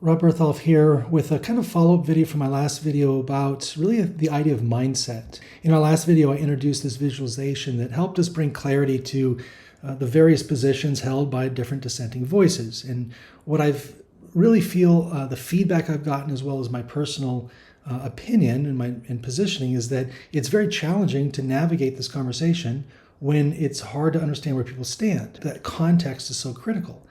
Rob Bertholf here with a kind of follow-up video from my last video about really the idea of mindset. In our last video, I introduced this visualization that helped us bring clarity to the various positions held by different dissenting voices. And what I've really feel, the feedback I've gotten as well as my personal opinion and positioning is that it's very challenging to navigate this conversation when it's hard to understand where people stand. That context is so critical.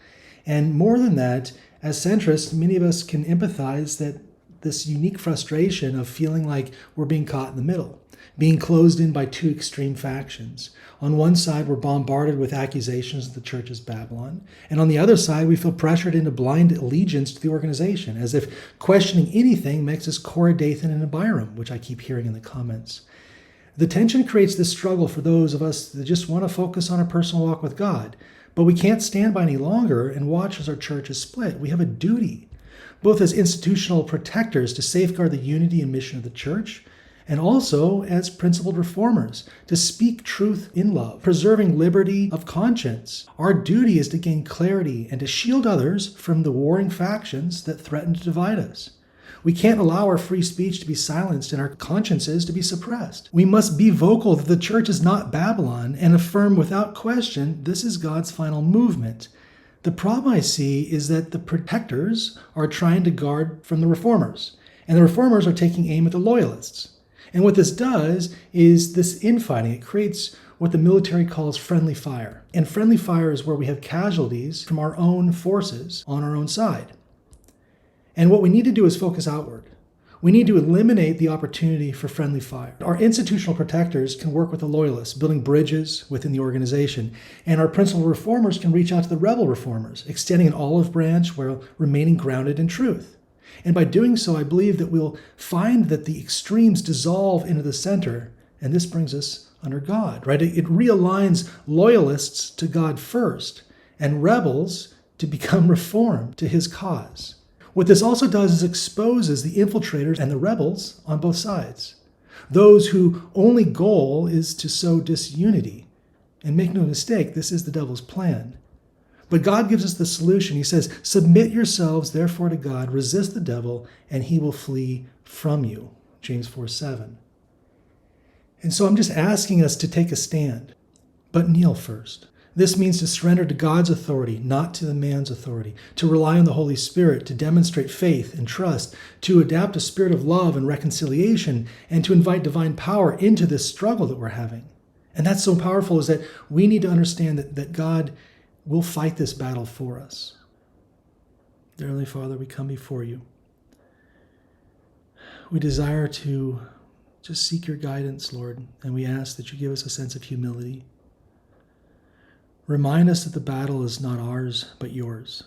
And more than that, as centrists, many of us can empathize that this unique frustration of feeling like we're being caught in the middle, being closed in by two extreme factions. On one side, we're bombarded with accusations that the church is Babylon. And on the other side, we feel pressured into blind allegiance to the organization, as if questioning anything makes us Korah, Dathan, and Abiram, which I keep hearing in the comments. The tension creates this struggle for those of us that just want to focus on our personal walk with God. But we can't stand by any longer and watch as our church is split. We have a duty, both as institutional protectors to safeguard the unity and mission of the church, and also as principled reformers to speak truth in love, preserving liberty of conscience. Our duty is to gain clarity and to shield others from the warring factions that threaten to divide us. We can't allow our free speech to be silenced and our consciences to be suppressed. We must be vocal that the church is not Babylon and affirm without question this is God's final movement. The problem I see is that the protectors are trying to guard from the reformers, and the reformers are taking aim at the loyalists. And what this does is this infighting. It creates what the military calls friendly fire. And friendly fire is where we have casualties from our own forces on our own side. And what we need to do is focus outward. We need to eliminate the opportunity for friendly fire. Our institutional protectors can work with the loyalists, building bridges within the organization. And our principal reformers can reach out to the rebel reformers, extending an olive branch while remaining grounded in truth. And by doing so, I believe that we'll find that the extremes dissolve into the center, and this brings us under God, right? It realigns loyalists to God first, and rebels to become reformed to his cause. What this also does is exposes the infiltrators and the rebels on both sides. Those whose only goal is to sow disunity. And make no mistake, this is the devil's plan. But God gives us the solution. He says, submit yourselves therefore to God, resist the devil, and he will flee from you. James 4:7. And so I'm just asking us to take a stand, but kneel first. This means to surrender to God's authority, not to the man's authority, to rely on the Holy Spirit, to demonstrate faith and trust, to adapt a spirit of love and reconciliation, and to invite divine power into this struggle that we're having. And that's so powerful, is that we need to understand that God will fight this battle for us. Dear Heavenly Father, we come before you. We desire to just seek your guidance, Lord, and we ask that you give us a sense of humility. Remind us that the battle is not ours, but yours.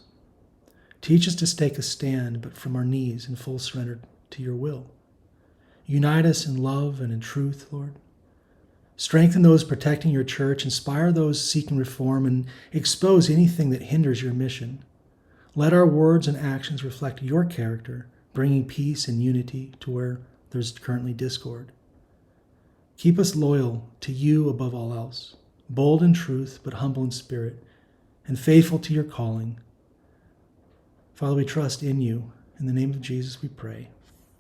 Teach us to take a stand, but from our knees in full surrender to your will. Unite us in love and in truth, Lord. Strengthen those protecting your church, inspire those seeking reform, and expose anything that hinders your mission. Let our words and actions reflect your character, bringing peace and unity to where there's currently discord. Keep us loyal to you above all else. Bold in truth, but humble in spirit, and faithful to your calling. Father, we trust in you. In the name of Jesus we pray.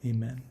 Amen.